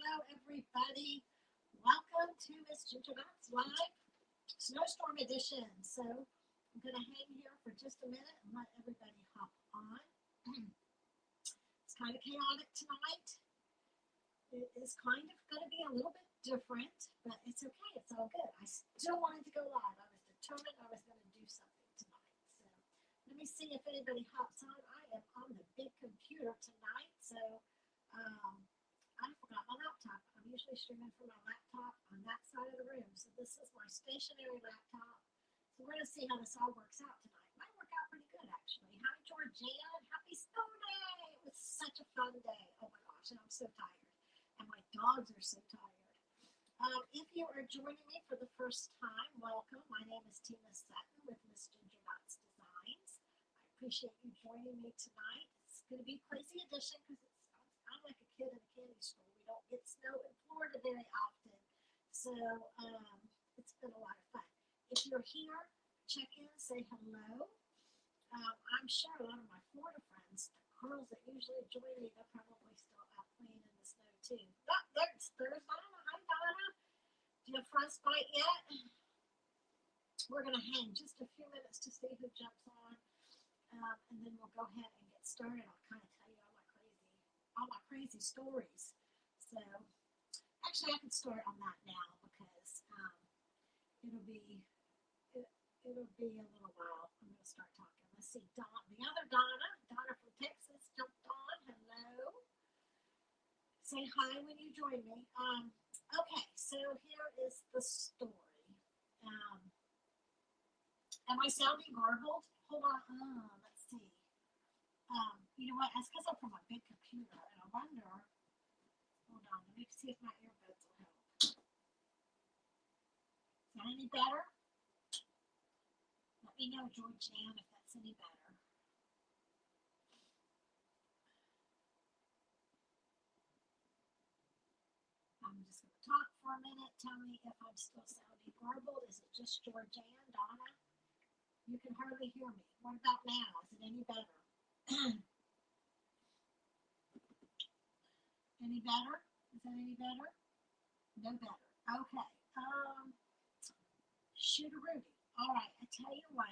Hello, everybody. Welcome to Miss Ginger Knott's Live Snowstorm Edition. So I'm going to hang here for just a minute and let everybody hop on. It's kind of chaotic tonight. It is kind of going to be a little bit different, but it's okay. It's all good. I still wanted to go live. I was determined I was going to do something tonight. So let me see if anybody hops on. I am on the big computer tonight, so I forgot my laptop. I'm usually streaming from my laptop on that side of the room. So this is my stationary laptop. So we're going to see how this all works out tonight. Might work out pretty good, actually. Hi, Georgianne. Happy snow day. It was such a fun day. Oh, my gosh. And I'm so tired. And my dogs are so tired. If you are joining me for the first time, welcome. My name is Tina Sutton with Miss Ginger Knott's Designs. I appreciate you joining me tonight. It's going to be a crazy edition because I'm like a kid in a candy store. We don't get snow in Florida very often. So it's been a lot of fun. If you're here, check in, say hello. I'm sure a lot of my Florida friends, the girls that usually join me, they're probably still out playing in the snow too. There's Donna. Hi, Donna. Do you have frostbite yet? We're going to hang just a few minutes to see who jumps on. And then we'll go ahead and get started. I'll kind of tell you all my crazy stories. So actually I can start on that now because it'll be a little while. I'm going to start talking. Let's see, the other Donna from Texas jumped on. Hello. Say hi when you join me. Okay, so here is the story. Am I sounding garbled? Hold on. Let's see. You know what? That's because I'm from a big computer, and I wonder. Hold on, let me see if my earbuds will help. Is that any better? Let me know, Georgianne, if that's any better. I'm just going to talk for a minute. Tell me if I'm still sounding garbled. Is it just Georgianne, Donna? You can hardly hear me. What about now? Is it any better? Any better? Is that any better? No better. Okay. Shootarooty. All right. I tell you what.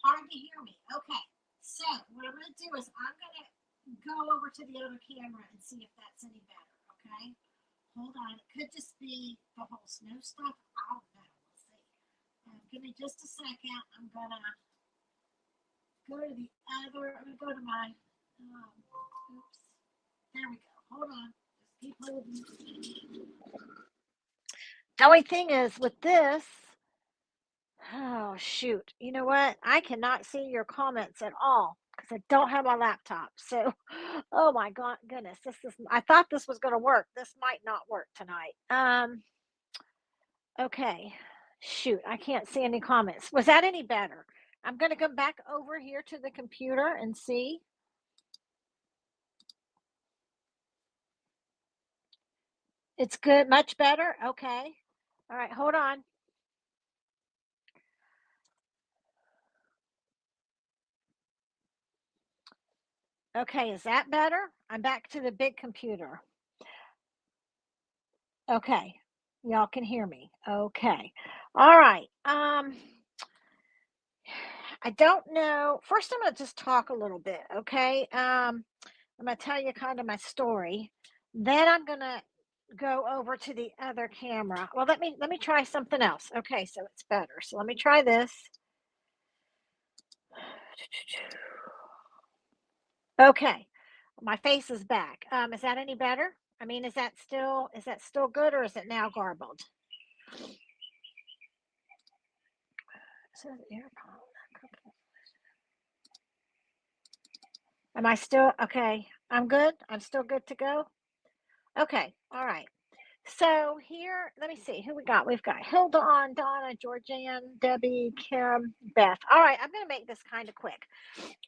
Hard to hear me. Okay. So what I'm going to do is I'm going to go over to the other camera and see if that's any better. Okay. Hold on. It could just be the whole snow stuff. I don't know. We'll see. Give me just a second. I'm going to go to the other. I'm going to go to my. Oops. There we go. Hold on. Just keep holding. The only thing is with this, oh shoot. You know what? I cannot see your comments at all because I don't have my laptop. So, oh my goodness. I thought this was going to work. This might not work tonight. Okay. Shoot, I can't see any comments. Was that any better? I'm going to come back over here to the computer and see. It's good, much better. Okay. All right, hold on. Okay, is that better? I'm back to the big computer. Okay, y'all can hear me. Okay. All right. I don't know. First, I'm going to just talk a little bit, okay? I'm going to tell you kind of my story. Then I'm going to go over to the other camera. Well, let me try something else. Okay, so it's better. So let me try this. Okay, my face is back. Is that any better? I mean, is that still good, or is it now garbled? Am I still okay? I'm good. I'm still good to go. Okay. All right. So here, let me see who we got. We've got Hilda on, Donna, Georgianne, Debbie, Kim, Beth. All right. I'm going to make this kind of quick.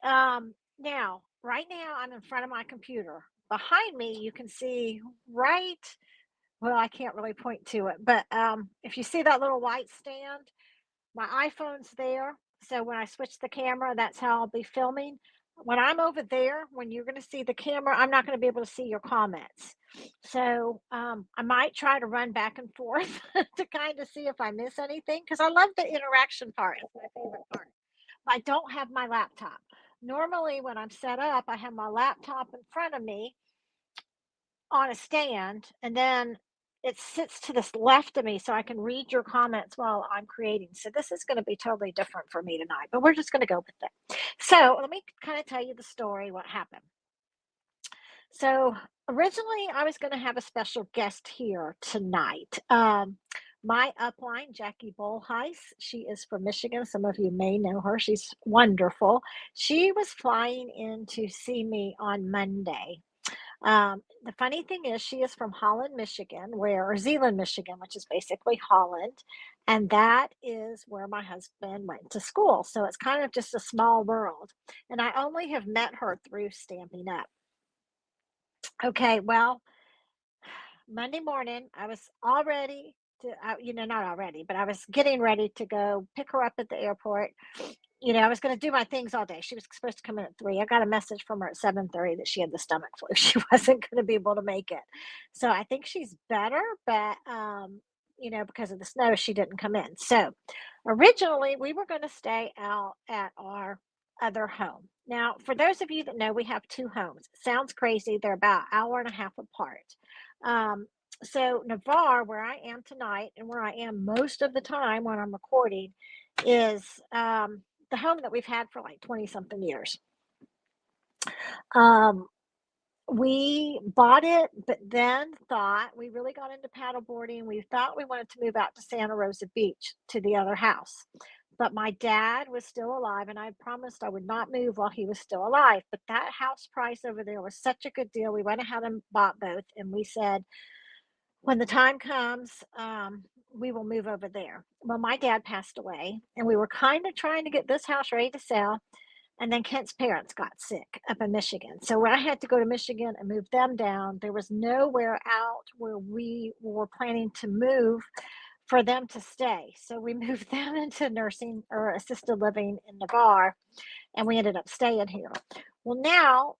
Now, right now, I'm in front of my computer. Behind me, you can see well, I can't really point to it, but if you see that little white stand, my iPhone's there. So when I switch the camera, that's how I'll be filming. when I'm over there, when you're going to see the camera, I'm not going to be able to see your comments. So I might try to run back and forth to kind of see if I miss anything because I love the interaction part. It's my favorite part. I don't have my laptop. Normally, when I'm set up, I have my laptop in front of me on a stand, and then it sits to the left of me so I can read your comments while I'm creating. So this is going to be totally different for me tonight, but we're just going to go with it. So let me kind of tell you the story, what happened. So originally, I was going to have a special guest here tonight. My upline, Jackie Bolheis, she is from Michigan. Some of you may know her. She's wonderful. She was flying in to see me on Monday. The funny thing is, she is from Holland, Michigan, or Zeeland, Michigan, which is basically Holland. And that is where my husband went to school. So it's kind of just a small world. And I only have met her through Stamping Up. Okay, well, Monday morning, I was all ready to, not already, but I was getting ready to go pick her up at the airport. I was going to do my things all day. She was supposed to come in at 3. I got a message from her at 7:30 that she had the stomach flu. She wasn't going to be able to make it. So I think she's better, but because of the snow, she didn't come in. So originally, we were going to stay out at our other home. Now, for those of you that know, we have 2 homes. Sounds crazy. They're about an hour and a half apart. Um, so Navarre, where I am tonight and where I am most of the time when I'm recording, is the home that we've had for like 20 something years. Um, we bought it, but then thought we really got into paddleboarding. We thought we wanted to move out to Santa Rosa Beach to the other house. But my dad was still alive, and I promised I would not move while he was still alive. But that house price over there was such a good deal. We went ahead and bought both, and we said, when the time comes, we will move over there. Well, my dad passed away, and we were kind of trying to get this house ready to sell. And then Kent's parents got sick up in Michigan. So I had to go to Michigan and move them down. There was nowhere out where we were planning to move for them to stay. So we moved them into nursing or assisted living in Navarre, and we ended up staying here. Well, now,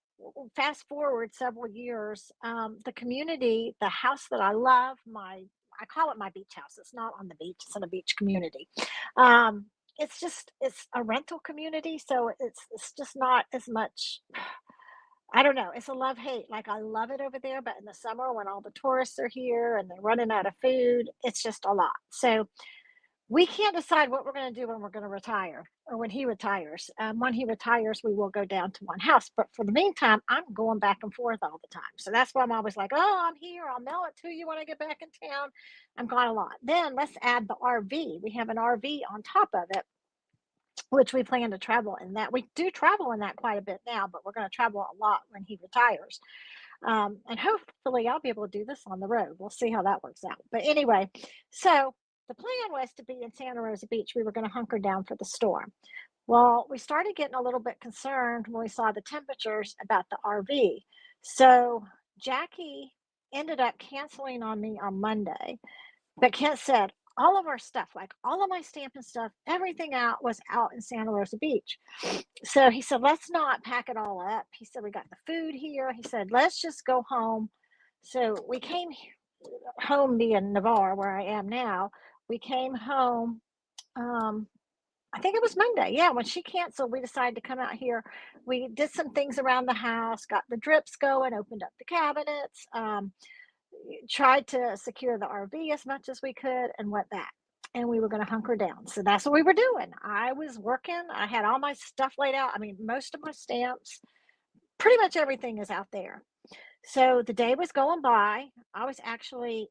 fast forward several years, the community, the house that I love, I call it my beach house. It's not on the beach, it's in a beach community. Um, it's a rental community, so it's just not as much. I don't know. It's a love hate. Like I love it over there, but in the summer when all the tourists are here and they're running out of food, it's just a lot. So we can't decide what we're going to do when we're going to retire or when he retires. When he retires, we will go down to one house. But for the meantime, I'm going back and forth all the time. So that's why I'm always like, oh, I'm here. I'll mail it to you when I get back in town. I'm gone a lot. Then let's add the RV. We have an RV on top of it, which we plan to travel in that. We do travel in that quite a bit now, but we're going to travel a lot when he retires. And hopefully I'll be able to do this on the road. We'll see how that works out. But anyway, so the plan was to be in Santa Rosa Beach. We were going to hunker down for the storm. Well, we started getting a little bit concerned when we saw the temperatures about the RV. So Jackie ended up canceling on me on Monday. But Kent said, all of our stuff, like all of my stamping stuff, everything out was out in Santa Rosa Beach. So he said, let's not pack it all up. He said, we got the food here. He said, let's just go home. So we came home being Navarre, where I am now. We came home. I think it was Monday. Yeah, when she canceled, we decided to come out here. We did some things around the house, got the drips going, opened up the cabinets, tried to secure the RV as much as we could, and went back. And we were going to hunker down. So that's what we were doing. I was working. I had all my stuff laid out. I mean, most of my stamps, pretty much everything is out there. So the day was going by. I was actually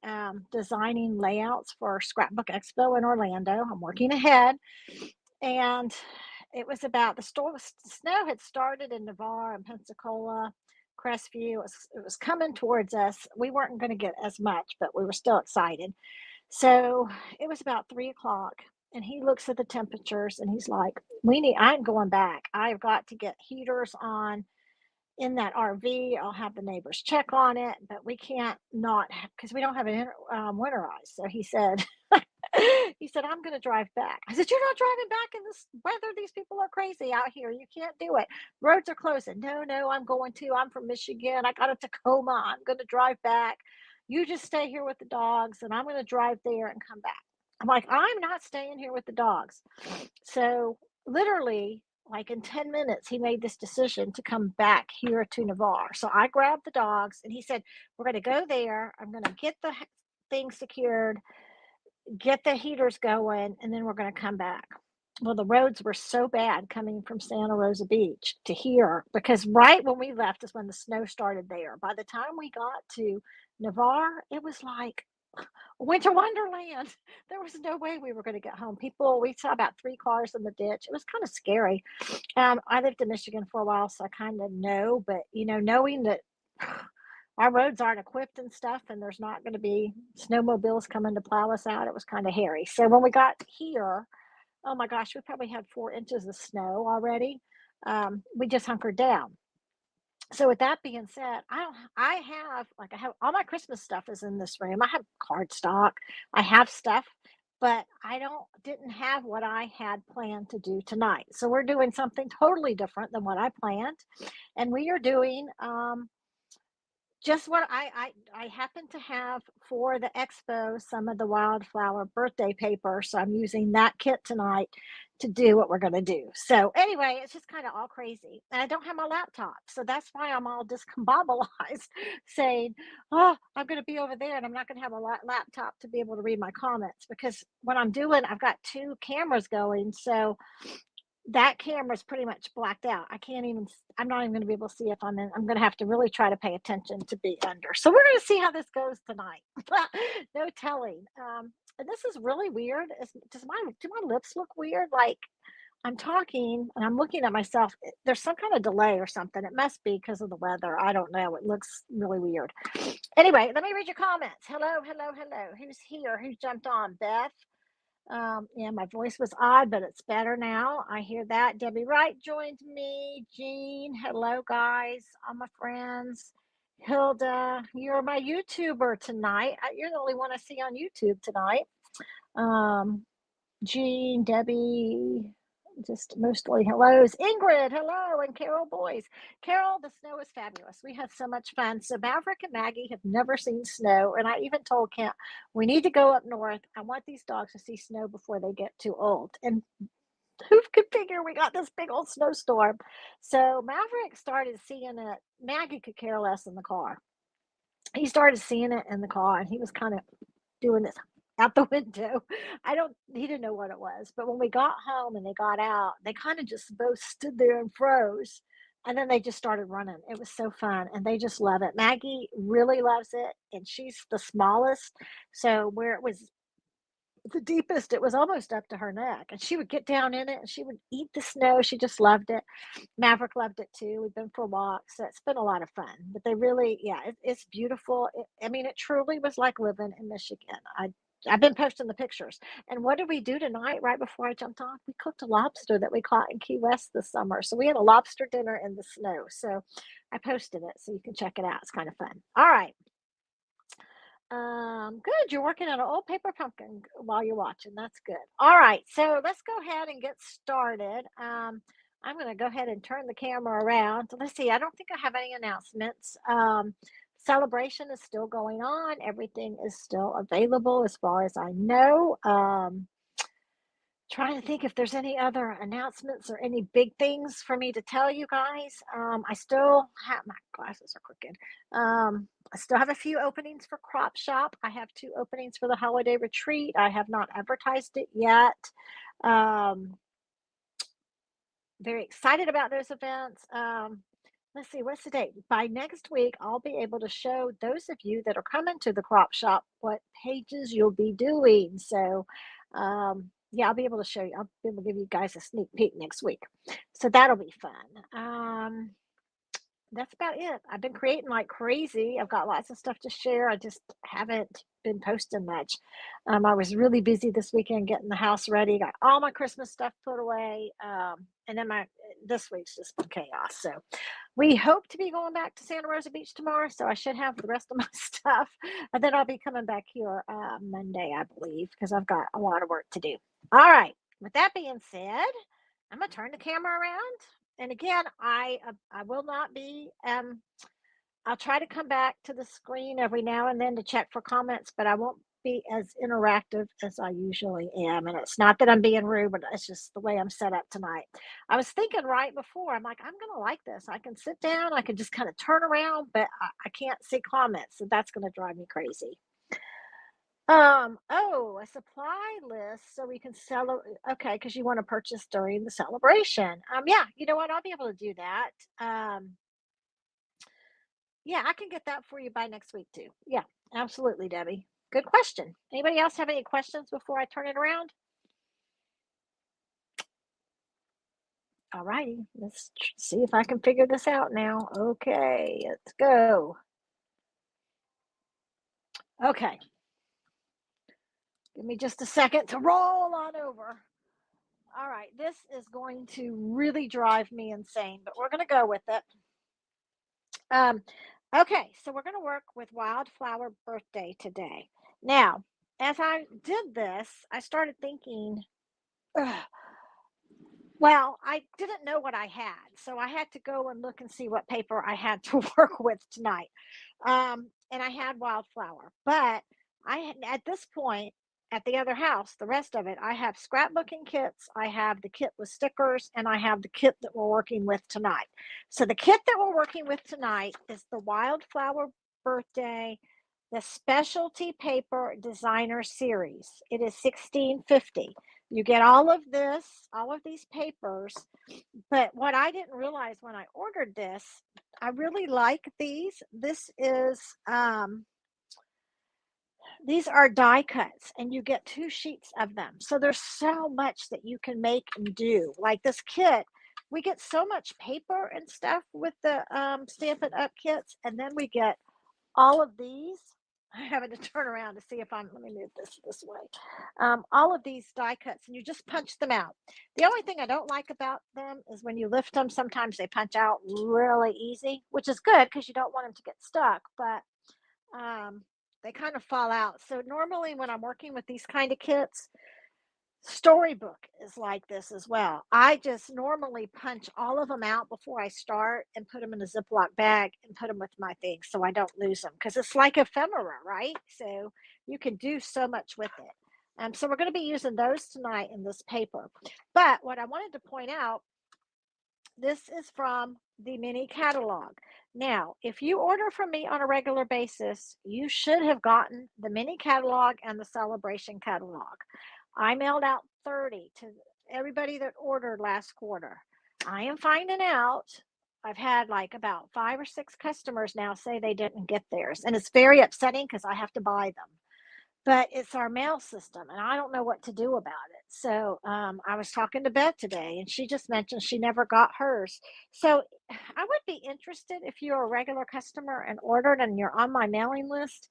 designing layouts for Scrapbook Expo in Orlando. I'm working ahead. And it was about the snow had started in Navarre and Pensacola, Crestview. It was coming towards us. We weren't going to get as much, but we were still excited. So it was about 3 o'clock, and he looks at the temperatures and he's like, I'm going back. I've got to get heaters on in that RV. I'll have the neighbors check on it, but we can't not because we don't have it winterized. So he said, He said, I'm going to drive back. I said, you're not driving back in this weather. These people are crazy out here. You can't do it. Roads are closing. No, no, I'm going to. I'm from Michigan. I got a Tacoma. I'm going to drive back. You just stay here with the dogs, and I'm going to drive there and come back. I'm like, I'm not staying here with the dogs. So literally, like in 10 minutes, he made this decision to come back here to Navarre. So I grabbed the dogs and he said, we're going to go there. I'm going to get the thing secured, get the heaters going, and then we're going to come back. Well, the roads were so bad coming from Santa Rosa Beach to here because right when we left is when the snow started there. By the time we got to Navarre, it was like winter wonderland. There was no way we were going to get home. We saw about 3 cars in the ditch. It was kind of scary. I lived in Michigan for a while, so I kind of know, but knowing that our roads aren't equipped and stuff, and there's not going to be snowmobiles coming to plow us out, it was kind of hairy. So when we got here, oh my gosh, we probably had 4 inches of snow already. We just hunkered down. So with that being said, I have all my Christmas stuff is in this room. I have cardstock, I have stuff, but didn't have what I had planned to do tonight. So we're doing something totally different than what I planned. And we are doing just what I happen to have for the expo, some of the Wildflower Birthday Paper. So I'm using that kit tonight to do what we're going to do. So anyway, it's just kind of all crazy. And I don't have my laptop. So that's why I'm all discombobulized saying, oh, I'm going to be over there and I'm not going to have a laptop to be able to read my comments because what I'm doing, I've got 2 cameras going. So that camera's pretty much blacked out. I'm not even going to be able to see if I'm going to have to really try to pay attention to be under. So we're going to see how this goes tonight. No telling. And this is really weird. Do my lips look weird? Like I'm talking and I'm looking at myself. There's some kind of delay or something. It must be because of the weather. I don't know. It looks really weird. Anyway, let me read your comments. Hello, hello, hello. Who's here? Who jumped on? Beth? Yeah, my voice was odd, but it's better now. I hear that. Debbie Wright joined me. Jean, hello, guys. All my friends. Hilda, you're my YouTuber tonight. You're the only one I see on YouTube tonight. Jean, Debbie, just mostly hellos. Ingrid, hello, and Carol Boys. Carol, the snow is fabulous. We had so much fun. So Maverick and Maggie have never seen snow, and I even told Kent, we need to go up north. I want these dogs to see snow before they get too old. And who could figure we got this big old snowstorm? So Maverick started seeing it. Maggie could care less in the car. He started seeing it in the car, and he was kind of doing this out the window. He didn't know what it was. But when we got home and they got out, they kind of just both stood there and froze. And then they just started running. It was so fun. And they just love it. Maggie really loves it. And she's the smallest. So where it was the deepest, it was almost up to her neck. And she would get down in it and she would eat the snow. She just loved it. Maverick loved it too. We've been for walks. So it's been a lot of fun. But they really, it's beautiful. It truly was like living in Michigan. I've been posting the pictures. And what did we do tonight right before I jumped on? We cooked a lobster that we caught in Key West this summer. So we had a lobster dinner in the snow. So I posted it so you can check it out. It's kind of fun. All right. Good. You're working on an old paper pumpkin while you're watching. That's good. All right. So let's go ahead and get started. I'm going to go ahead and turn the camera around. Let's see. I don't think I have any announcements. Celebration is still going on. Everything is still available as far as I know. Trying to think if there's any other announcements or any big things for me to tell you guys. I still have my glasses are crooked. I still have a few openings for Crop Shop. I have 2 openings for the holiday retreat. I have not advertised it yet. Very excited about those events. Let's see, what's the date? By next week, I'll be able to show those of you that are coming to the Crop Shop what pages you'll be doing. So, yeah, I'll be able to show you. I'll be able to give you guys a sneak peek next week. So that'll be fun. That's about it. I've been creating like crazy. I've got lots of stuff to share. I just haven't been posting much. I was really busy this weekend getting the house ready, got all my Christmas stuff put away. And then this week's just been chaos. So we hope to be going back to Santa Rosa Beach tomorrow. So I should have the rest of my stuff. And then I'll be coming back here Monday, I believe, because I've got a lot of work to do. All right. With that being said, I'm going to turn the camera around. And again, I will not be I'll try to come back to the screen every now and then to check for comments, but I won't be as interactive as I usually am. And it's not that I'm being rude, but it's just the way I'm set up tonight. I was thinking right before, I'm like, I'm going to like this. I can sit down, I can just kind of turn around, but I can't see comments. So that's going to drive me crazy. Oh, a supply list so we can sell. Okay, because you want to purchase during the celebration. Yeah, you know what? I'll be able to do that. Yeah, I can get that for you by next week too. Yeah, absolutely, Debbie. Good question. Anybody else have any questions before I turn it around? All righty, let's see if I can figure this out now. Okay, let's go. Okay, give me just a second to roll on over. All right, this is going to really drive me insane, but we're going to go with it. Okay, so we're going to work with Wildflower Birthday today. Now, as I did this, I started thinking, ugh, well, I didn't know what I had, so I had to go and look and see what paper I had to work with tonight. And I had Wildflower, but at this point at the other house, the rest of it, I have scrapbooking kits, I have the kit with stickers, and I have the kit that we're working with tonight. So the kit that we're working with tonight is the Wildflower Birthday, the Specialty Paper Designer Series. It is $16.50. You get all of these papers, but what I didn't realize when I ordered this, I really like these. These are die cuts and you get 2 sheets of them. So there's so much that you can make and do. Like this kit, we get so much paper and stuff with the Stampin' Up kits, and then we get all of these. I'm having to turn around to see if let me move this way. All of these die cuts, and you just punch them out. The only thing I don't like about them is when you lift them, sometimes they punch out really easy, which is good because you don't want them to get stuck, but they kind of fall out. So normally when I'm working with these kind of kits, Storybook is like this as well. I just normally punch all of them out before I start and put them in a Ziploc bag and put them with my things so I don't lose them, because it's like ephemera, right? So you can do so much with it. So we're going to be using those tonight in this paper. But what I wanted to point out, this is from the mini catalog. Now, if you order from me on a regular basis, you should have gotten the mini catalog and the celebration catalog. I mailed out 30 to everybody that ordered last quarter. I am finding out I've had like about 5 or 6 customers now say they didn't get theirs. And it's very upsetting because I have to buy them. But it's our mail system, and I don't know what to do about it. So I was talking to Beth today, and she just mentioned she never got hers. So I would be interested if you're a regular customer and ordered and you're on my mailing list.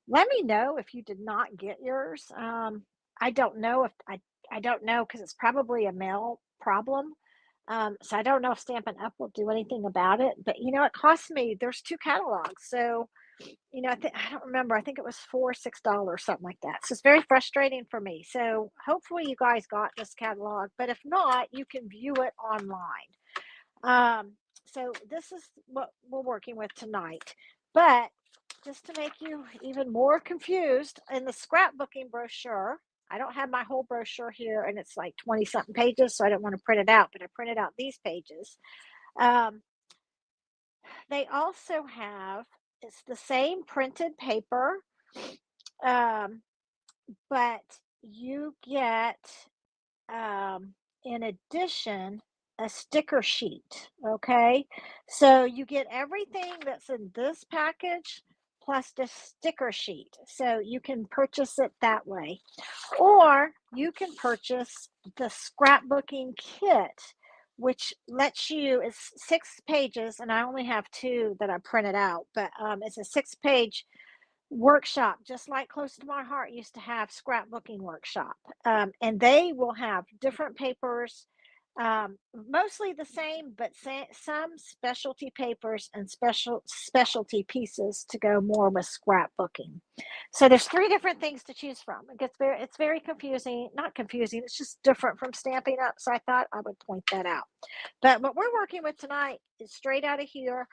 Let me know if you did not get yours. I don't know if I don't know because it's probably a mail problem. So I don't know if Stampin' Up will do anything about it. But it cost me. There's 2 catalogs, so I don't remember. I think it was $4, $6, something like that. So it's very frustrating for me. So hopefully you guys got this catalog, but if not, you can view it online. So this is what we're working with tonight. But just to make you even more confused, in the scrapbooking brochure, I don't have my whole brochure here, and it's like 20 something pages, so I don't want to print it out, but I printed out these pages. They also have, it's the same printed paper, but you get, in addition, a sticker sheet. Okay, so you get everything that's in this package plus the sticker sheet, so you can purchase it that way, or you can purchase the scrapbooking kit, which lets you, it's 6 pages, and I only have 2 that I printed out, but it's a 6-page workshop, just like Close to My Heart used to have scrapbooking workshop. And they will have different papers, Mostly the same, but some specialty papers and specialty pieces to go more with scrapbooking. So there's three different things to choose from. It's very confusing, not confusing. It's just different from Stampin' Up. So I thought I would point that out. But what we're working with tonight is straight out of here.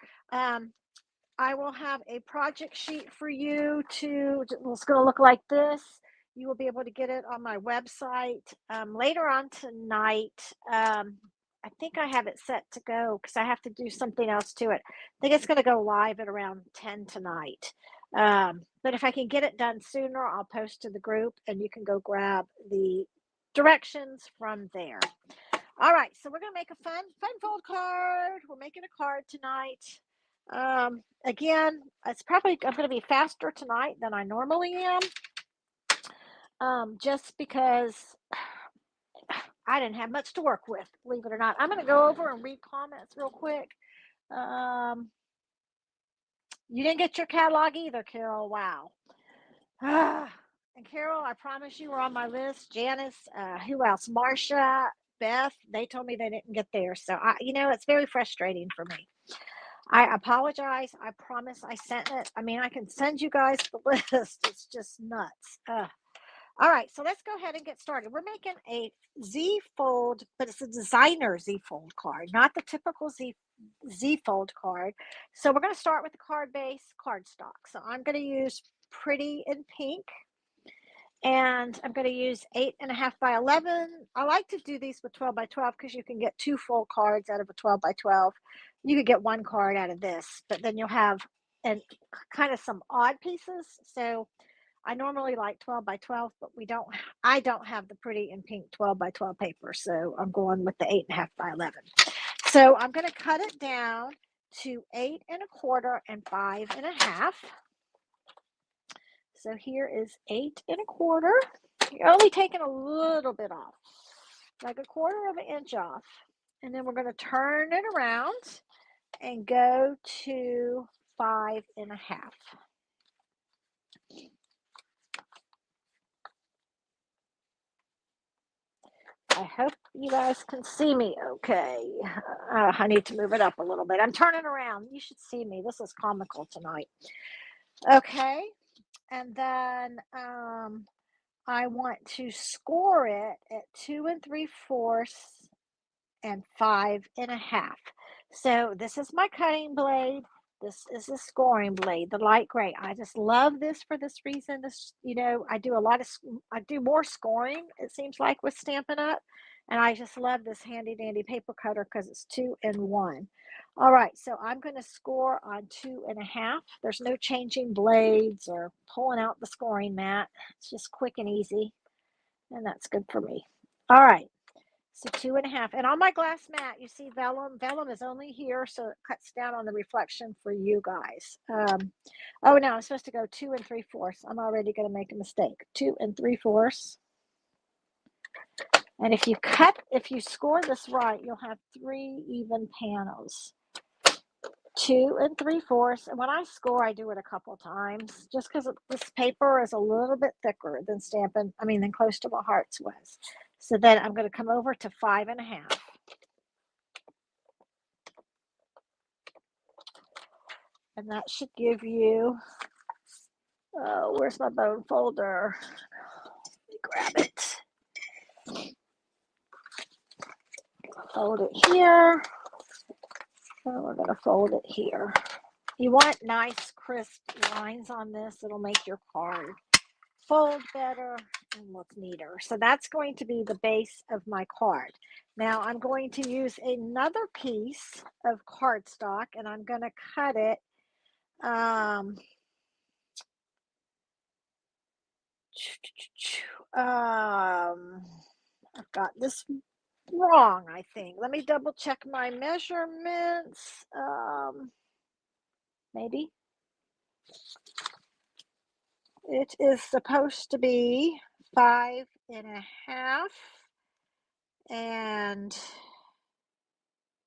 I will have a project sheet for you it's going to look like this. You will be able to get it on my website later on tonight. I think I have it set to go because I have to do something else to it. I think it's going to go live at around 10 tonight. But if I can get it done sooner, I'll post to the group and you can go grab the directions from there. All right, so we're going to make a fun fold card. We're making a card tonight. Again, I'm going to be faster tonight than I normally am. Just because I didn't have much to work with, believe it or not. I'm going to go over and read comments real quick. You didn't get your catalog either, Carol. Wow. And Carol, I promise you were on my list. Janice, who else? Marcia, Beth, they told me they didn't get theirs. So, it's very frustrating for me. I apologize. I promise I sent it. I mean, I can send you guys the list. It's just nuts. All right, so let's go ahead and get started. We're making a Z fold, but it's a designer Z fold card, not the typical Z fold card. So we're going to start with the card base cardstock. So I'm going to use Pretty in Pink. And I'm going to use 8.5 by 11. I like to do these with 12 by 12 because you can get two full cards out of a 12 by 12. You could get one card out of this, but then you'll have kind of some odd pieces. So I normally like 12 by 12, but I don't have the Pretty in Pink 12 by 12 paper. So I'm going with the 8.5 by 11. So I'm going to cut it down to 8.25 and 5.5. So here is 8.25. You're only taking a little bit off, like 1/4 of an inch off. And then we're going to turn it around and go to 5.5. I hope you guys can see me okay. I need to move it up a little bit. I'm turning around. You should see me. This is comical tonight. Okay. And then I want to score it at 2 3/4 and 5.5. So this is my cutting blade. This is the scoring blade, the light gray. I just love this for this reason. I do more scoring, it seems like, with Stampin' Up. And I just love this handy dandy paper cutter because it's 2 in 1. All right, so I'm going to score on 2.5. There's no changing blades or pulling out the scoring mat. It's just quick and easy, and that's good for me. All right, so 2.5. And on my glass mat, you see vellum. Vellum is only here, so it cuts down on the reflection for you guys. Oh, no, I'm supposed to go 2 3/4. I'm already going to make a mistake. 2 3/4. And if you score this right, you'll have 3 even panels. 2 3/4. And when I score, I do it a couple times just because this paper is a little bit thicker than than Close to My Heart's was. So then I'm going to come over to 5.5. And that should give you, where's my bone folder? Let me grab it. Fold it here. And we're going to fold it here. You want nice, crisp lines on this. It'll make your card fold better and look neater. So that's going to be the base of my card. Now I'm going to use another piece of cardstock and I'm going to cut it. I've got this wrong, I think. Let me double check my measurements. Maybe. It is supposed to be 5.5. And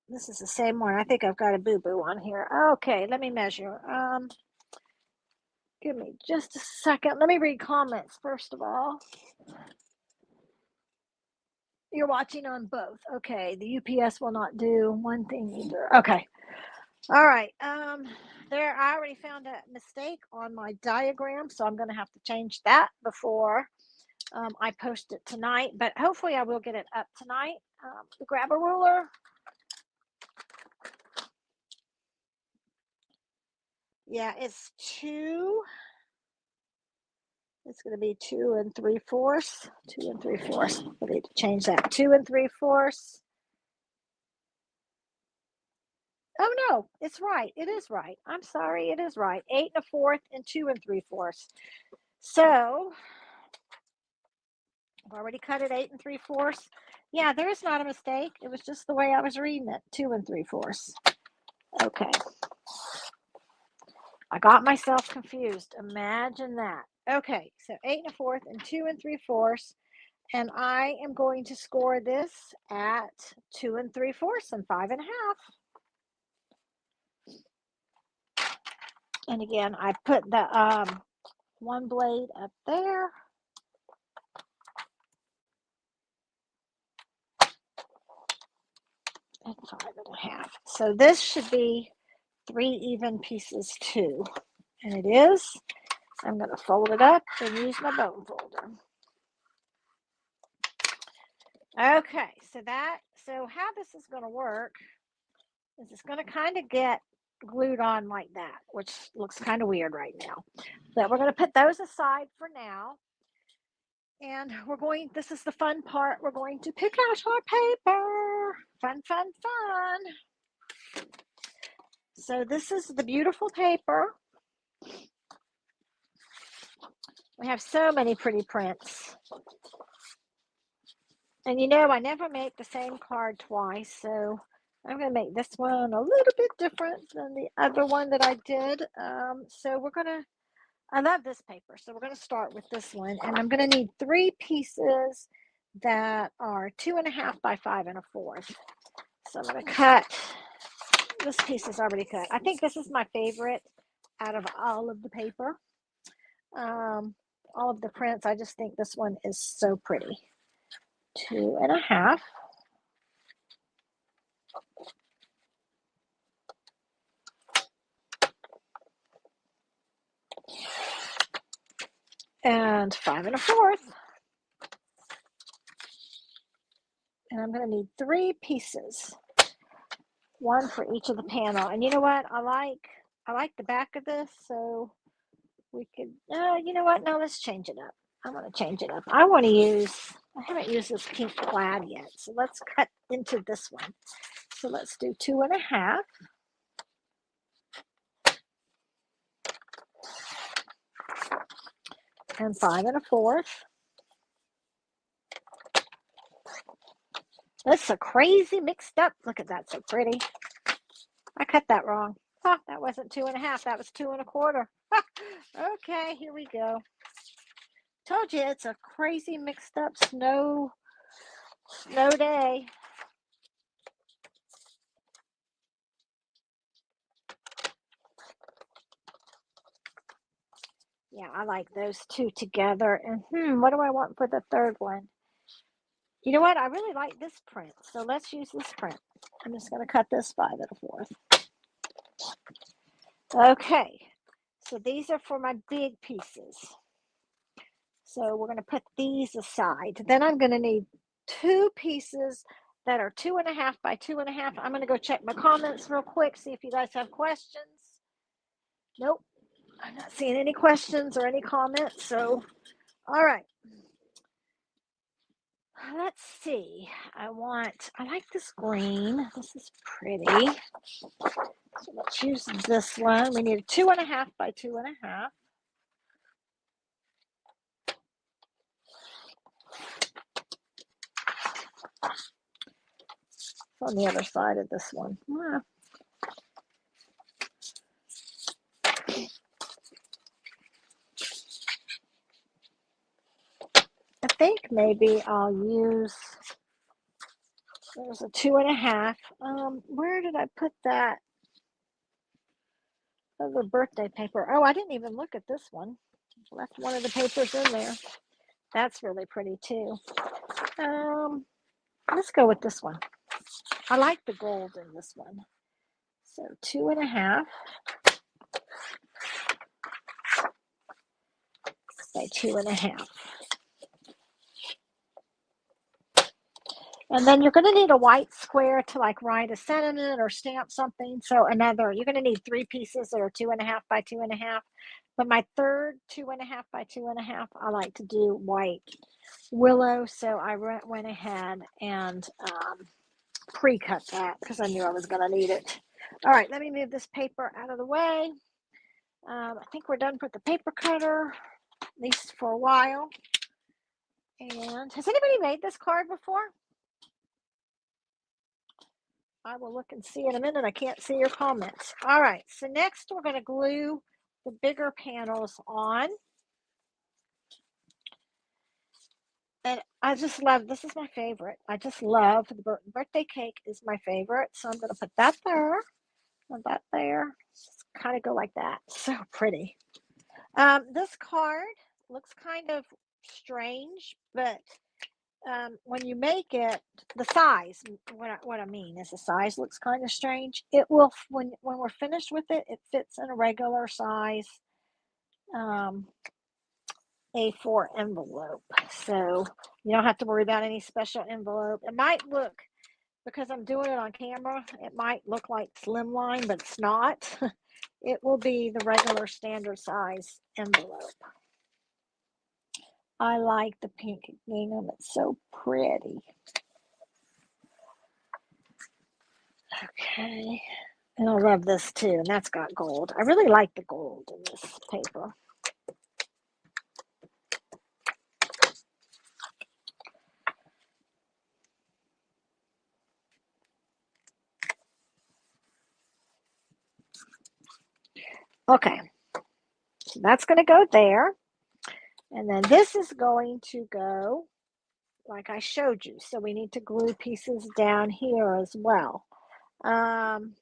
this is the same one. I think I've got a boo-boo on here. Okay, let me measure. Give me just a second. Let me read comments first of all. You're watching on both. Okay, the UPS will not do one thing either. Okay. All right. There I already found a mistake on my diagram, so I'm going to have to change that before I post it tonight. But hopefully, I will get it up tonight. Grab a ruler. Yeah, it's 2. It's going to be 2 3/4. 2 3/4. I need to change that. 2 3/4. Oh no, it's right. It is right. I'm sorry, it is right. 8 1/4 and 2 3/4. So I've already cut it 8 3/4. Yeah, there is not a mistake. It was just the way I was reading it. 2 3/4. Okay. I got myself confused. Imagine that. Okay, so 8 1/4 and 2 3/4. And I am going to score this at 2 3/4 and 5 1/2. And again, I put the one blade up there. And 5 1/2. So this should be 3 even pieces too. And it is. I'm going to fold it up and use my bone folder. Okay, so how this is going to work is it's going to kind of get glued on like that, which looks kind of weird right now. But we're going to put those aside for now. And this is the fun part, we're going to pick out our paper. Fun, fun, fun. So this is the beautiful paper. We have so many pretty prints. And I never make the same card twice, so I'm going to make this one a little bit different than the other one that I did. I love this paper, so we're going to start with this one. And I'm going to need 3 pieces that are 2 1/2 by 5 1/4. So I'm going to cut, this piece is already cut. I think this is my favorite out of all of the paper. All of the prints, I just think this one is so pretty. 2 1/2. And 5 1/4. And I'm going to need 3 pieces, 1 for each of the panel. And you know what? I like the back of this, so we could. You know what? No, let's change it up. I want to change it up. I haven't used this pink plaid yet, so let's cut into this one. So let's do 2 1/2. And 5 1/4. That's so crazy mixed up. Look at that, so pretty. I cut that wrong. That wasn't 2 1/2. That was 2 1/4. Okay, here we go. Told you it's a crazy mixed up snow day. Yeah, I like those 2 together. And what do I want for the third one? You know what? I really like this print, so let's use this print. I'm just going to cut this 5 1/4. Okay, so these are for my big pieces. So we're going to put these aside. Then I'm going to need 2 pieces that are 2 1/2 by 2 1/2. I'm going to go check my comments real quick, see if you guys have questions. Nope, I'm not seeing any questions or any comments. So, all right. Let's see. I like this green. This is pretty. So let's use this one. We need a 2 1/2 by 2 1/2. On the other side of this one. I think maybe I'll use, there's a 2 1/2. Where did I put that other birthday paper? Oh, I didn't even look at this one. Left one of the papers in there. That's really pretty too. Let's go with this one. I like the gold in this one. So 2.5 by 2.5. And then you're going to need a white square to like write a sentiment or stamp something. So you're going to need 3 pieces that are 2.5 by 2.5. But my third 2.5 by 2.5, I like to do white willow. So I went ahead and pre-cut that because I knew I was going to need it. All right, let me move this paper out of the way. I think we're done with the paper cutter, at least for a while. And has anybody made this card before? I will look and see in a minute. I can't see your comments. All right, so next we're going to glue the bigger panels on. And I just love, this is my favorite. I just love, the birthday cake is my favorite. So I'm going to put that there and that there. Just kind of go like that. So pretty. This card looks kind of strange, but when you make it, the size, what I mean is the size looks kind of strange. It will, when we're finished with it, it fits in a regular size A4 envelope. So you don't have to worry about any special envelope. It might look, because I'm doing it on camera, it might look like slimline, but it's not. It will be the regular standard size envelope. I like the pink gingham. It's so pretty. Okay. And I love this too. And that's got gold. I really like the gold in this paper. Okay. So that's going to go there. And then this is going to go like I showed you. So we need to glue pieces down here as well. I'm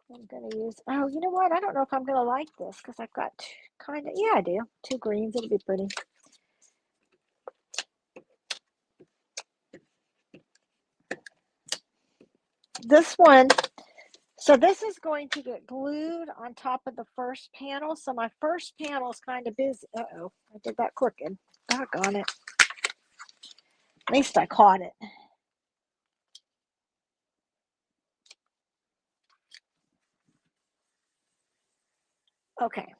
going to use, oh, you know what? I don't know if I'm going to like this because I've got kind of, yeah, I do. 2 greens. It'll be pretty. This one, so this is going to get glued on top of the first panel. So my first panel is kind of busy. Uh-oh, I did that crooked. Doggone it. At least I caught it. Okay.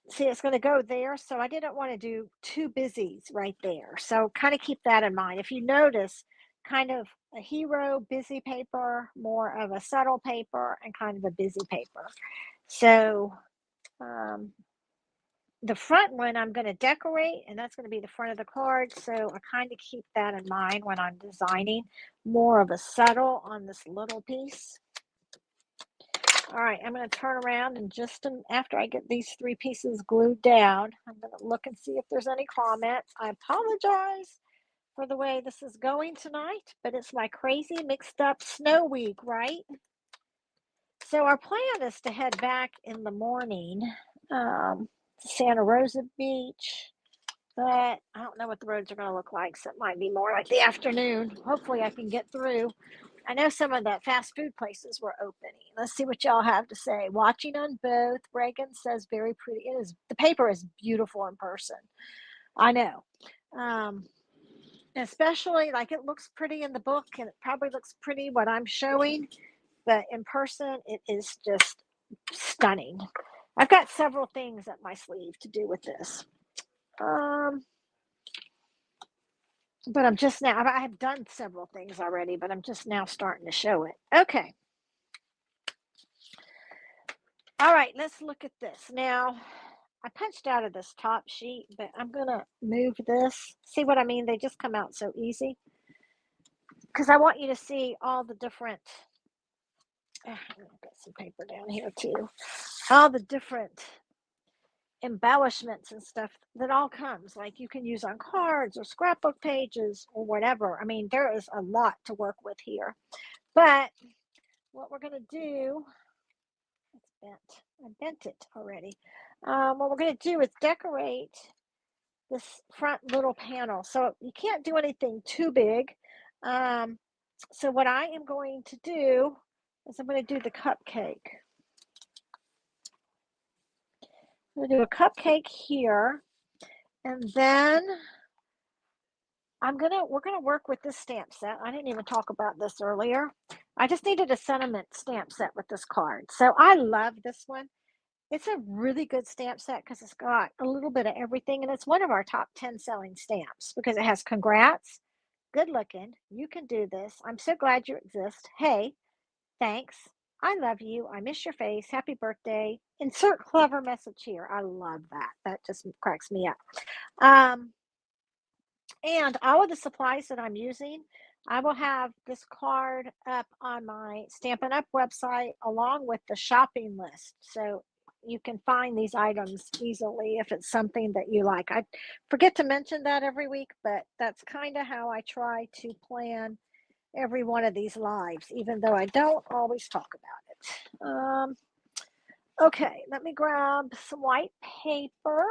See, it's going to go there. So I didn't want to do 2 busies right there. So kind of keep that in mind. If you notice, kind of a hero busy paper, more of a subtle paper, and kind of a busy paper. So the front one I'm going to decorate, and that's going to be the front of the card. So I kind of keep that in mind when I'm designing, more of a subtle on this little piece. All right, I'm going to turn around and just after I get these 3 pieces glued down, I'm going to look and see if there's any comments. I apologize for the way this is going tonight, but it's my crazy mixed up snow week, right? So our plan is to head back in the morning to Santa Rosa Beach, but I don't know what the roads are going to look like, so it might be more like the afternoon. Hopefully I can get through. I know some of the fast food places were opening. Let's see what y'all have to say. Watching on both. Reagan says very pretty. It is. The paper is beautiful in person. I know. Especially like it looks pretty in the book, and it probably looks pretty what I'm showing, but in person it is just stunning. I've got several things up my sleeve to do with this. But I'm just now, I have done several things already, but I'm just now starting to show it. Okay. All right, let's look at this. Now, I punched out of this top sheet, but I'm going to move this. See what I mean? They just come out so easy. Because I want you to see all the different, I've got some paper down here too, all the different embellishments and stuff that all comes. Like you can use on cards or scrapbook pages or whatever. I mean, there is a lot to work with here. But what we're going to do, it's bent. I bent it already. What we're going to do is decorate this front little panel. So you can't do anything too big. So what I am going to do is I'm going to do the cupcake. I'm going to do a cupcake here, and then we're gonna work with this stamp set. I didn't even talk about this earlier. I just needed a sentiment stamp set with this card. So I love this one. It's a really good stamp set because it's got a little bit of everything, and it's one of our top 10 selling stamps because it has congrats, good looking, you can do this, I'm so glad you exist, hey, thanks, I love you, I miss your face, happy birthday, insert clever message here. I love that. That just cracks me up. And all of the supplies that I'm using, I will have this card up on my Stampin' Up website along with the shopping list. So you can find these items easily if it's something that you like. I forget to mention that every week, but that's kind of how I try to plan every one of these lives, even though I don't always talk about it. Okay, let me grab some white paper,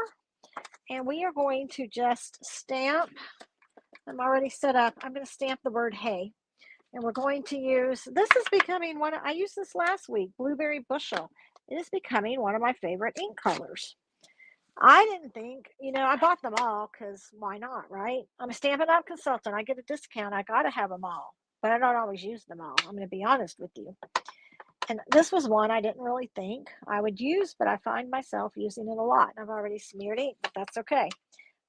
and we are going to just stamp. I'm already set up. I'm going to stamp the word hey. And we're going to use, this is becoming I used this last week, Blueberry Bushel. It is becoming one of my favorite ink colors. I didn't think, I bought them all because why not, right? I'm a Stampin' Up consultant. I get a discount. I got to have them all. But I don't always use them all. I'm going to be honest with you. And this was one I didn't really think I would use, but I find myself using it a lot. And I've already smeared ink, but that's okay.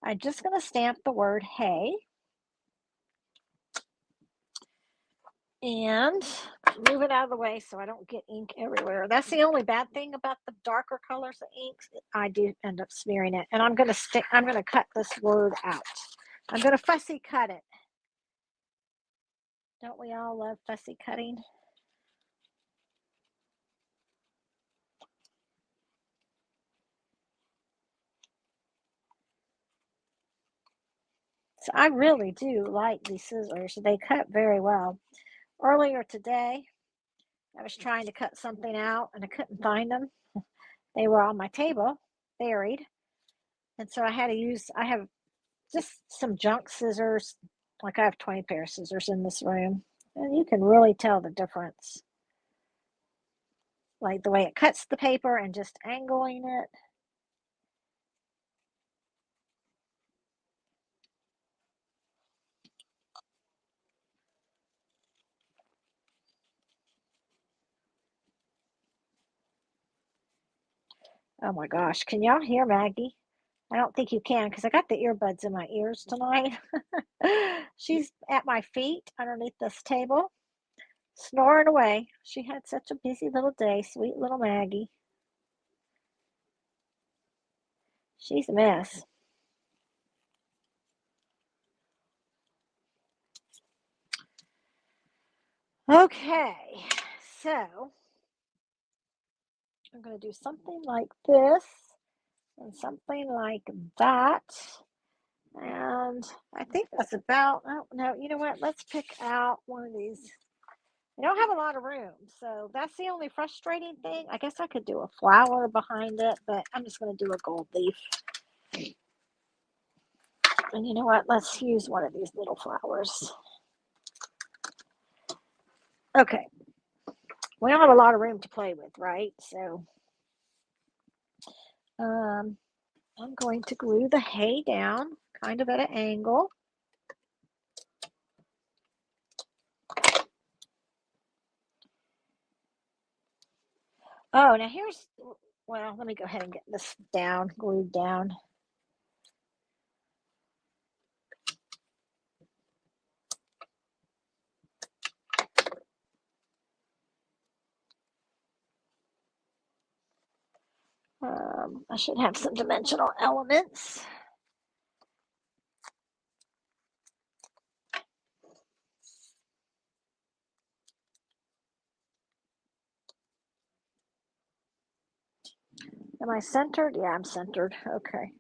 I'm just going to stamp the word hey. And move it out of the way so I don't get ink everywhere. That's the only bad thing about the darker colors of inks. I do end up smearing it. And I'm going to cut this word out. I'm going to fussy cut it. Don't we all love fussy cutting? So I really do like these scissors. They cut very well. Earlier today, I was trying to cut something out and I couldn't find them. They were on my table, buried. And so I have just some junk scissors. Like I have 20 pair of scissors in this room. And you can really tell the difference. Like the way it cuts the paper and just angling it. Oh my gosh, can y'all hear Maggie? I don't think you can because I got the earbuds in my ears tonight. She's at my feet underneath this table, snoring away. She had such a busy little day, sweet little Maggie. She's a mess. Okay, so I'm going to do something like this and something like that. And I think that's about, oh no, you know what? Let's pick out one of these. I don't have a lot of room, so that's the only frustrating thing. I guess I could do a flower behind it, but I'm just going to do a gold leaf. And you know what? Let's use one of these little flowers. Okay. We don't have a lot of room to play with, right? So I'm going to glue the hay down kind of at an angle. Oh, now well, let me go ahead and get this down, glued down. I should have some dimensional elements. Am I centered? Yeah, I'm centered. Okay.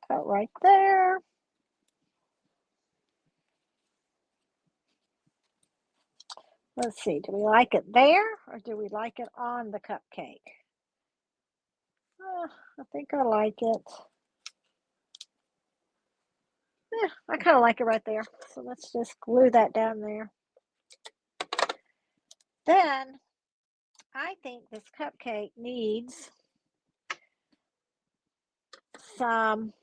Cut right there. Let's see, do we like it there or do we like it on the cupcake? I think I like it. I kind of like it right there. So let's just glue that down there. Then I think this cupcake needs some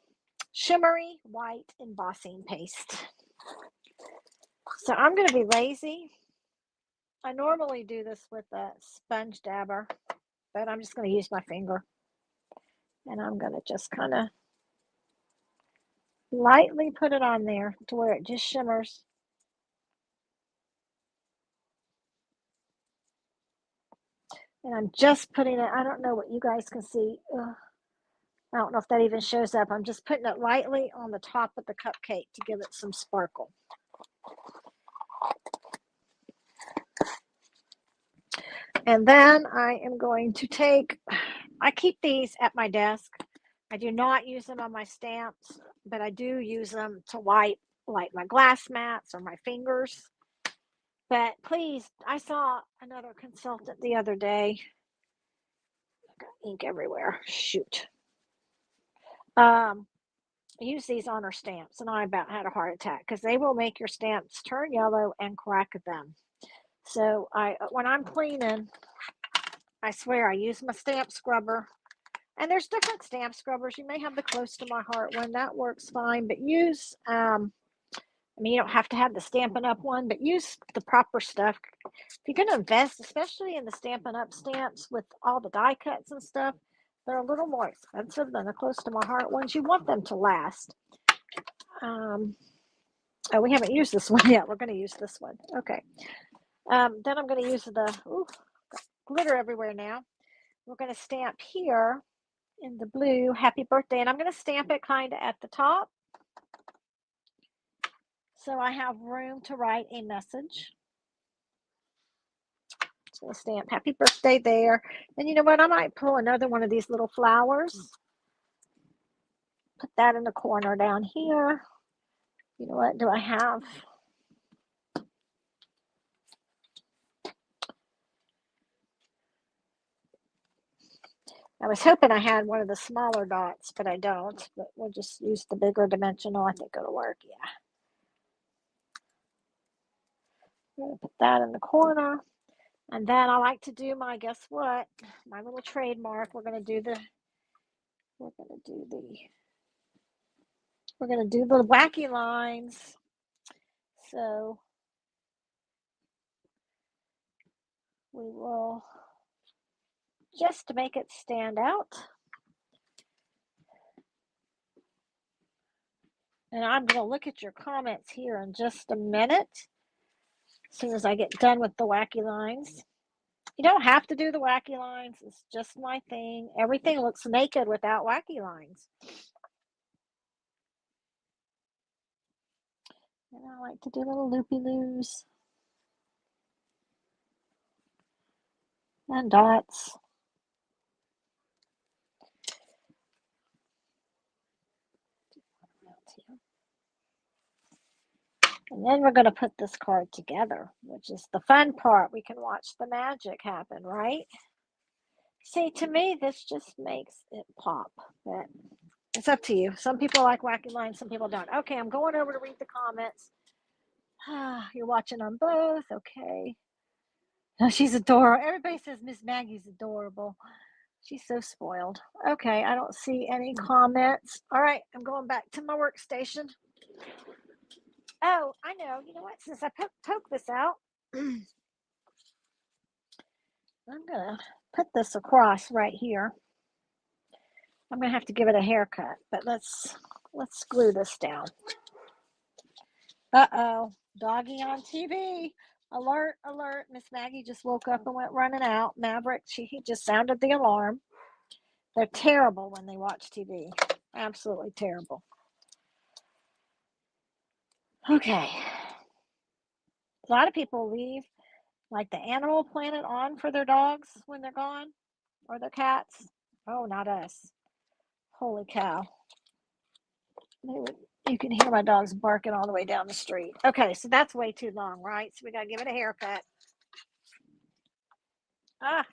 shimmery white embossing paste. So I'm going to be lazy. I normally do this with a sponge dabber, but I'm just going to use my finger. And I'm going to just kind of lightly put it on there to where it just shimmers. And I'm just putting it, I don't know what you guys can see. I don't know if that even shows up. I'm just putting it lightly on the top of the cupcake to give it some sparkle. And then I am going to take, I keep these at my desk. I do not use them on my stamps, but I do use them to wipe like my glass mats or my fingers. But please, I saw another consultant the other day. I got ink everywhere. Shoot. Use these on her stamps, and I about had a heart attack because they will make your stamps turn yellow and crack them. So when I'm cleaning, I swear I use my stamp scrubber. And there's different stamp scrubbers. You may have the Close to My Heart one. That works fine. But use, you don't have to have the Stampin' Up one, but use the proper stuff. If you're going to invest, especially in the Stampin' Up stamps with all the die cuts and stuff, they're a little more expensive than the Close to My Heart ones. You want them to last. We haven't used this one yet. We're going to use this one. Okay. Then I'm going to use the glitter everywhere now. We're going to stamp here in the blue, happy birthday. And I'm going to stamp it kind of at the top. So I have room to write a message. So I'll stamp happy birthday there. And you know what? I might pull another one of these little flowers. Put that in the corner down here. You know what do I have? I was hoping I had one of the smaller dots, but I don't. But we'll just use the bigger dimensional. I think it'll work. Yeah. I'm going to put that in the corner. And then I like to do my, guess what? My little trademark. We're going to do the wacky lines. So we will, just to make it stand out. And I'm going to look at your comments here in just a minute, as soon as I get done with the wacky lines. You don't have to do the wacky lines. It's just my thing. Everything looks naked without wacky lines. And I like to do little loopy-loos and dots. And then we're going to put this card together, which is the fun part. We can watch the magic happen, right? See, to me, this just makes it pop. But it's up to you. Some people like wacky lines, some people don't. Okay, I'm going over to read the comments. You're watching on both. Okay. Oh, she's adorable. Everybody says Miss Maggie's adorable. She's so spoiled. Okay, I don't see any comments. All right, I'm going back to my workstation. Oh, I know. You know what? Since I poke this out, I'm going to put this across right here. I'm going to have to give it a haircut, but let's glue this down. Uh-oh, doggy on TV. Alert, alert. Miss Maggie just woke up and went running out. Maverick, he just sounded the alarm. They're terrible when they watch TV. Absolutely terrible. Okay. A lot of people leave like the Animal Planet on for their dogs when they're gone, or their cats. Oh, not us. Holy cow. You can hear my dogs barking all the way down the street. Okay, so that's way too long, right? So we got to give it a haircut. Ah,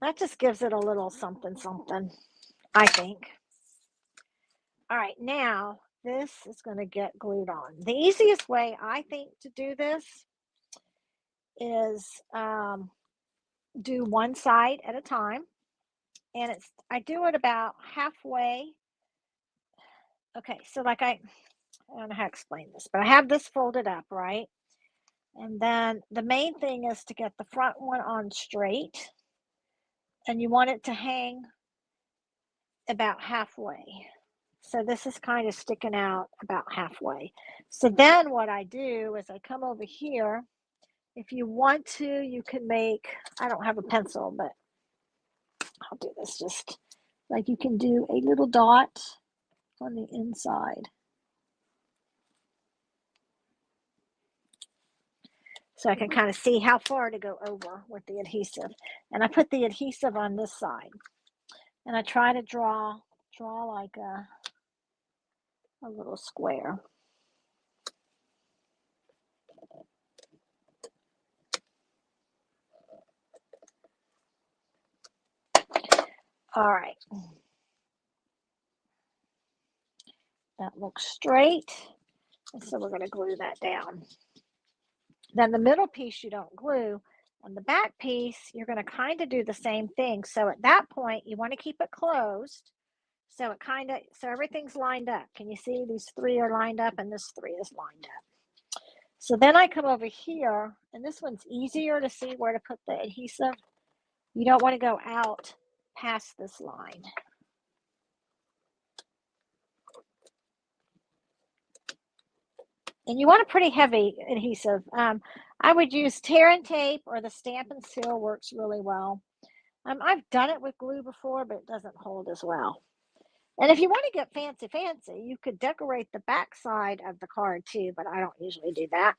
that just gives it a little something, something, I think. All right, now this is going to get glued on. The easiest way, I think, to do this is do one side at a time. And I do it about halfway. Okay, so like I don't know how to explain this, but I have this folded up, right? And then the main thing is to get the front one on straight, and you want it to hang about halfway. So this is kind of sticking out about halfway. So then what I do is I come over here. If you want to, you can make, I don't have a pencil, but I'll do this just like you can do a little dot on the inside. So I can kind of see how far to go over with the adhesive. And I put the adhesive on this side. And I try to draw like a little square. All right. That looks straight. And so we're going to glue that down. Then the middle piece you don't glue. On the back piece, you're going to kind of do the same thing. So at that point, you want to keep it closed. So so everything's lined up. Can you see these three are lined up and this three is lined up? So then I come over here, and this one's easier to see where to put the adhesive. You don't want to go out past this line. And you want a pretty heavy adhesive. I would use tear and tape, or the Stamp and Seal works really well. I've done it with glue before, but it doesn't hold as well. And if you want to get fancy, you could decorate the back side of the card too, but I don't usually do that.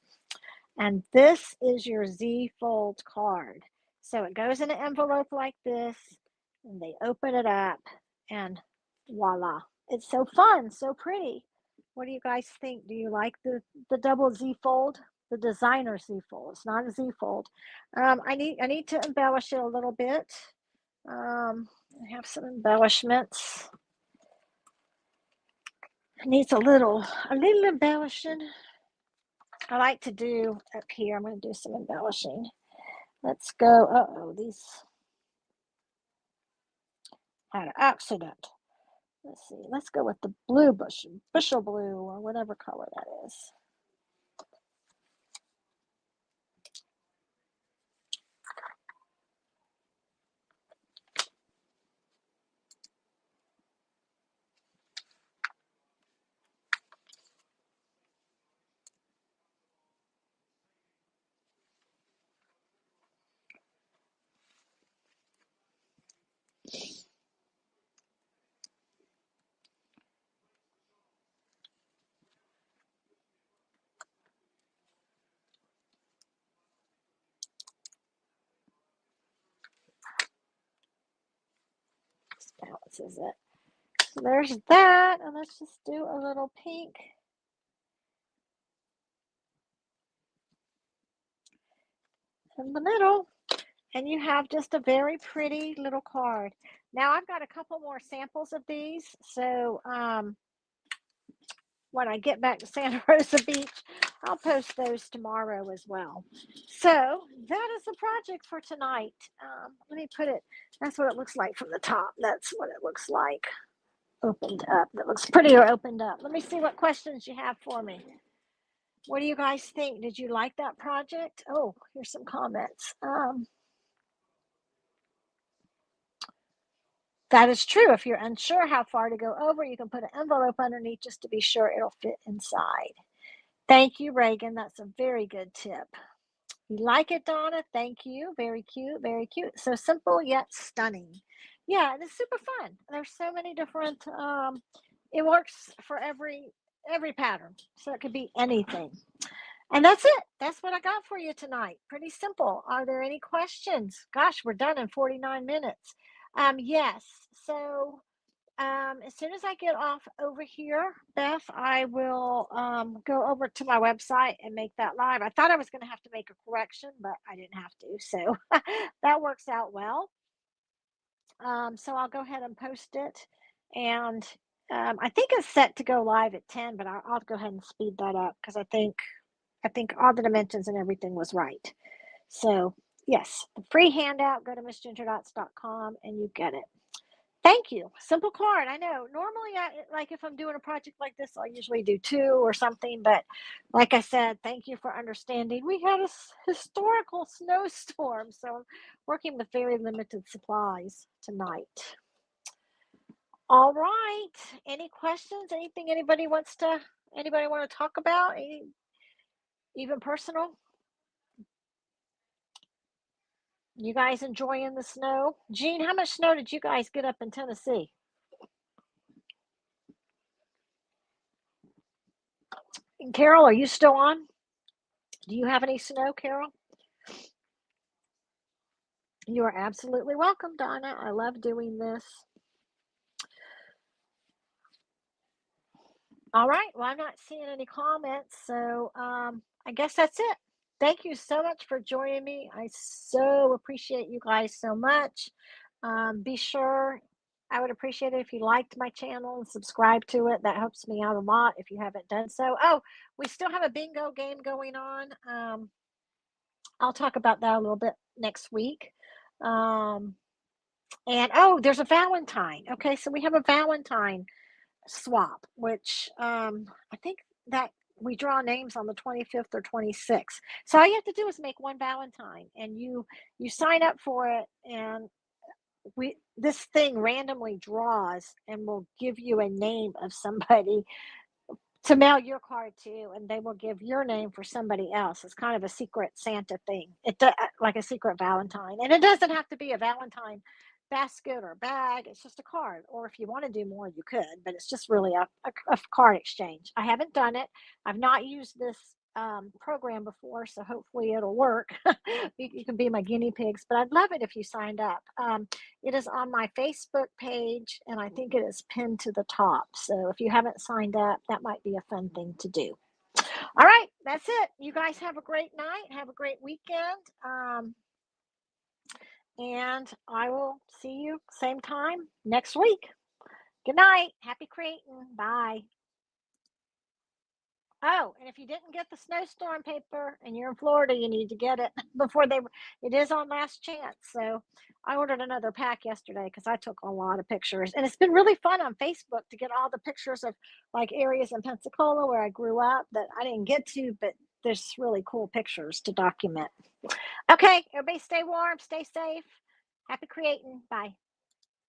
And this is your Z fold card. So it goes in an envelope like this, and they open it up, and voila. It's so fun, so pretty. What do you guys think? Do you like the double Z fold? The designer Z fold. It's not a Z fold. I need to embellish it a little bit. I have some embellishments. It needs a little embellishing. I like to do up here. I'm going to do some embellishing. Let's go. Uh-oh, these had an accident. Let's see. Let's go with the blue bushel blue, or whatever color that is. This balances it. So there's that, and let's just do a little pink. In the middle, and you have just a very pretty little card. Now I've got a couple more samples of these, so when I get back to Santa Rosa Beach, I'll post those tomorrow as well. So that is the project for tonight. Let me put it, that's what it looks like from the top. That's what it looks like opened up. That looks prettier opened up. Let me see what questions you have for me. What do you guys think? Did you like that project? Oh, here's some comments. That is true. If you're unsure how far to go over, you can put an envelope underneath just to be sure it'll fit inside. Thank you, Reagan. That's a very good tip. You like it, Donna? Thank you. Very cute. Very cute. So simple yet stunning. Yeah, and it's super fun. There's so many different. It works for every pattern, so it could be anything. And that's it. That's what I got for you tonight. Pretty simple. Are there any questions? Gosh, we're done in 49 minutes. Yes. So as soon as I get off over here, Beth, I will go over to my website and make that live. I thought I was going to have to make a correction, but I didn't have to. So that works out well. So I'll go ahead and post it. And I think it's set to go live at 10, but I'll go ahead and speed that up because I think all the dimensions and everything was right. So yes, the free handout, go to missgingerdots.com and you get it. Thank you. Simple card. I know. Normally, like if I'm doing a project like this, I'll usually do 2 or something. But like I said, thank you for understanding. We had a historical snowstorm, so I'm working with very limited supplies tonight. All right. Any questions? Anything anybody want to talk about? Even personal? You guys enjoying the snow? Jean, how much snow did you guys get up in Tennessee? And Carol, are you still on? Do you have any snow, Carol? You are absolutely welcome, Donna. I love doing this. All right. Well, I'm not seeing any comments, so I guess that's it. Thank you so much for joining me. I so appreciate you guys so much. Be sure, I would appreciate it if you liked my channel and subscribe to it. That helps me out a lot if you haven't done so. Oh, we still have a bingo game going on. I'll talk about that a little bit next week. And oh, there's a Valentine. Okay, so we have a Valentine swap, which I think that we draw names on the 25th or 26th. So all you have to do is make one Valentine, and you sign up for it, and this thing randomly draws and will give you a name of somebody to mail your card to, and they will give your name for somebody else. It's kind of a secret Santa thing. Like a secret Valentine, and it doesn't have to be a Valentine basket or bag. It's just a card. Or if you want to do more, you could, but it's just really a card exchange. I haven't done it. I've not used this program before, so hopefully it'll work. You can be my guinea pigs, but I'd love it if you signed up. It is on my Facebook page, and I think it is pinned to the top. So if you haven't signed up, that might be a fun thing to do. All right, that's it. You guys have a great night. Have a great weekend. And I will see you same time next week. Good night. Happy creating. Bye. Oh, and if you didn't get the snowstorm paper and you're in Florida, you need to get it before it is on last chance. So I ordered another pack yesterday because I took a lot of pictures, and it's been really fun on Facebook to get all the pictures of like areas in Pensacola where I grew up that I didn't get to, but there's really cool pictures to document. Okay, everybody stay warm, stay safe. Happy creating. Bye.